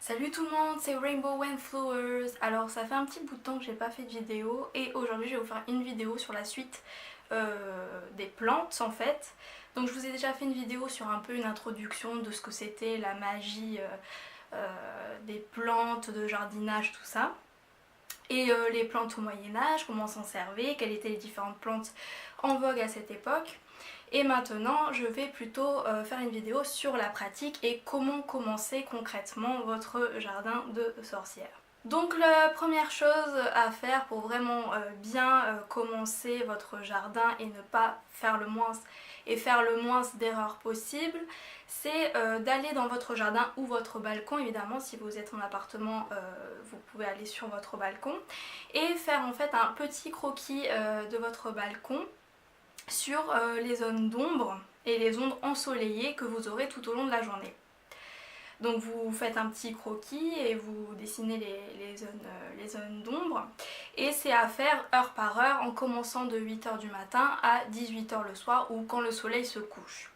Salut tout le monde, c'est Rainbow and Flowers. Alors ça fait un petit bout de temps que j'ai pas fait de vidéo et aujourd'hui je vais vous faire une vidéo sur la suite des plantes en fait. Donc je vous ai déjà fait une vidéo sur un peu une introduction de ce que c'était la magie des plantes, de jardinage, tout ça. Et les plantes au Moyen-Âge, comment s'en servir, quelles étaient les différentes plantes en vogue à cette époque. Et maintenant, je vais plutôt faire une vidéo sur la pratique et comment commencer concrètement votre jardin de sorcière. Donc la première chose à faire pour vraiment bien commencer votre jardin et ne pas faire le moins d'erreurs possible, c'est d'aller dans votre jardin ou votre balcon. Évidemment, si vous êtes en appartement, vous pouvez aller sur votre balcon et faire en fait un petit croquis de votre balcon sur les zones d'ombre et les zones ensoleillées que vous aurez tout au long de la journée. Donc vous faites un petit croquis et vous dessinez les zones d'ombre et c'est à faire heure par heure en commençant de 8h du matin à 18h le soir ou quand le soleil se couche.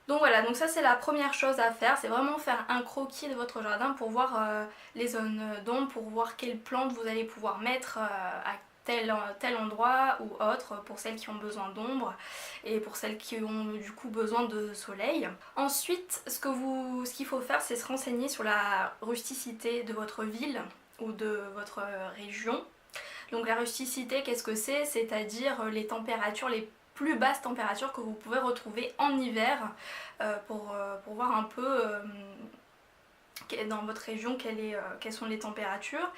Donc voilà, donc ça c'est la première chose à faire, c'est vraiment faire un croquis de votre jardin pour voir les zones d'ombre, pour voir quelles plantes vous allez pouvoir mettre à tel endroit ou autre pour celles qui ont besoin d'ombre et pour celles qui ont du coup besoin de soleil. Ensuite, ce qu'il faut faire, c'est se renseigner sur la rusticité de votre ville ou de votre région. Donc la rusticité, qu'est-ce que c'est? C'est-à-dire les températures, les plus basses températures que vous pouvez retrouver en hiver pour voir un peu dans votre région quelles sont les températures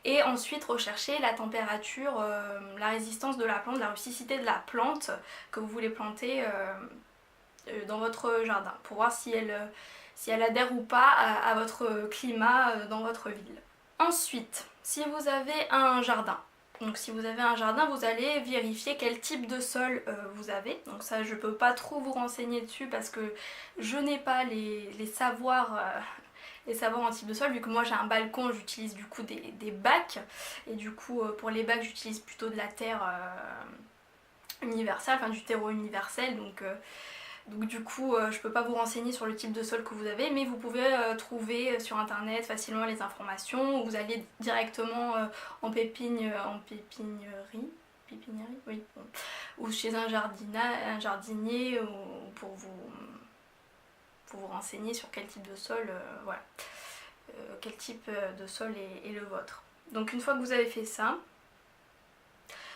et ensuite rechercher la température, la résistance de la plante, la rusticité de la plante que vous voulez planter dans votre jardin pour voir si elle adhère ou pas à votre climat dans votre ville. Ensuite, si vous avez un jardin, donc si vous avez un jardin, vous allez vérifier quel type de sol vous avez. Donc ça, je peux pas trop vous renseigner dessus parce que je n'ai pas les savoirs en type de sol. Vu que moi j'ai un balcon, j'utilise du coup des bacs. Et du coup, pour les bacs, j'utilise plutôt de la terre universelle, enfin du terreau universel. Donc du coup, je peux pas vous renseigner sur le type de sol que vous avez, mais vous pouvez trouver sur internet facilement les informations, ou vous allez directement en pépiniérie, oui, bon, ou chez un jardinier pour vous renseigner sur quel type de sol, voilà, quel type de sol est le vôtre. Donc une fois que vous avez fait ça,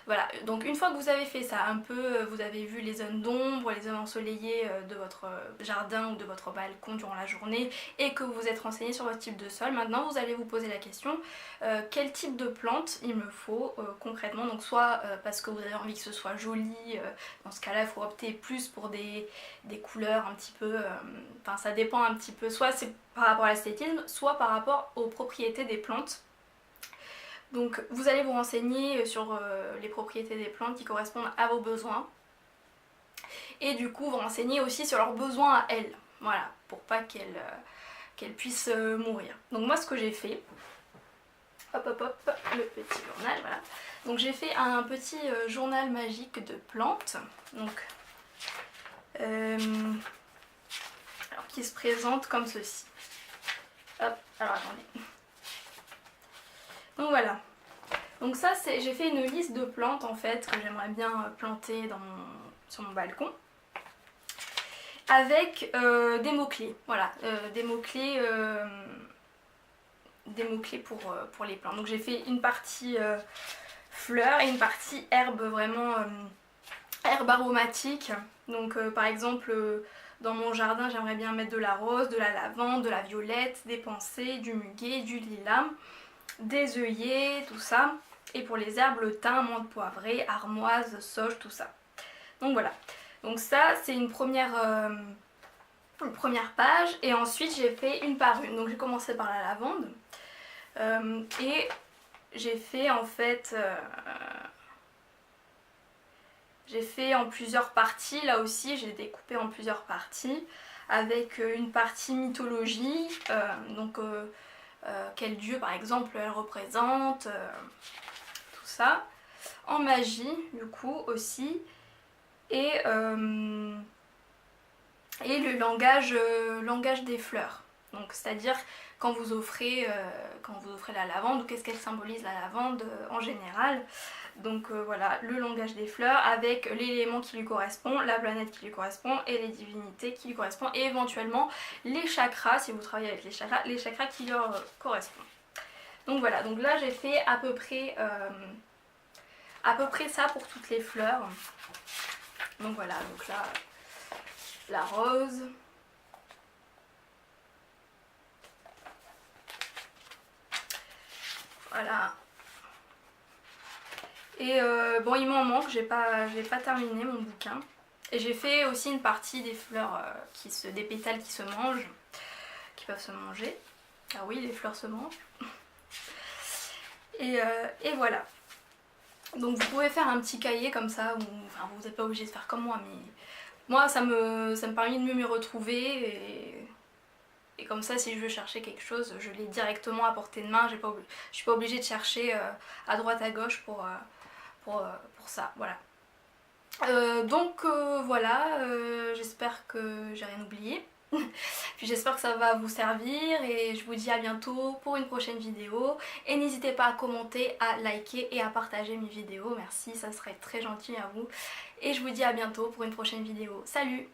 voilà, donc une fois que vous avez fait ça, un peu, vous avez vu les zones d'ombre, les zones ensoleillées de votre jardin ou de votre balcon durant la journée et que vous vous êtes renseigné sur votre type de sol, maintenant vous allez vous poser la question quel type de plante il me faut concrètement. Donc soit parce que vous avez envie que ce soit joli, dans ce cas là il faut opter plus pour des couleurs un petit peu, enfin ça dépend un petit peu, soit c'est par rapport à l'esthétisme, soit par rapport aux propriétés des plantes. Donc vous allez vous renseigner sur les propriétés des plantes qui correspondent à vos besoins et du coup vous renseigner aussi sur leurs besoins à elles, voilà, pour pas qu'elles puissent mourir. Donc moi ce que j'ai fait, hop, le petit journal, voilà. Donc j'ai fait un petit journal magique de plantes, donc alors, qui se présente comme ceci. Hop, alors attendez. Donc voilà. Donc ça, j'ai fait une liste de plantes en fait que j'aimerais bien planter sur mon balcon avec des mots-clés. Voilà, des mots-clés pour les plantes. Donc j'ai fait une partie fleurs et une partie herbes, vraiment herbes aromatiques. Donc par exemple dans mon jardin j'aimerais bien mettre de la rose, de la lavande, de la violette, des pensées, du muguet, du lilas, des œillets, tout ça. Et pour les herbes, le thym, menthe poivrée, armoise, sauge, tout ça. Donc voilà. Donc ça, c'est une première page. Et ensuite, j'ai fait une par une. Donc j'ai commencé par la lavande. Et j'ai fait en fait... j'ai fait en plusieurs parties. Là aussi, j'ai découpé en plusieurs parties. Avec une partie mythologie. Donc... quel dieu par exemple elle représente, tout ça, en magie du coup aussi, et le langage des fleurs. Donc c'est-à-dire quand vous offrez la lavande, qu'est-ce qu'elle symbolise la lavande en général. Donc voilà, le langage des fleurs avec l'élément qui lui correspond, la planète qui lui correspond et les divinités qui lui correspondent et éventuellement les chakras, si vous travaillez avec les chakras qui leur correspondent. Donc voilà, donc là j'ai fait à peu près ça pour toutes les fleurs. Donc voilà, donc là la rose. Voilà. Et bon, il m'en manque, j'ai pas terminé mon bouquin. Et j'ai fait aussi une partie des fleurs, des pétales qui se mangent, qui peuvent se manger. Ah oui, les fleurs se mangent. Et voilà. Donc vous pouvez faire un petit cahier comme ça, enfin vous n'êtes pas obligé de faire comme moi, mais moi ça me permet de mieux m'y retrouver et comme ça si je veux chercher quelque chose, je l'ai directement à portée de main, je suis pas obligée de chercher à droite à gauche pour ça, voilà. Donc voilà, j'espère que j'ai rien oublié. Puis j'espère que ça va vous servir et je vous dis à bientôt pour une prochaine vidéo. Et n'hésitez pas à commenter, à liker et à partager mes vidéos. Merci, ça serait très gentil à vous. Et je vous dis à bientôt pour une prochaine vidéo. Salut!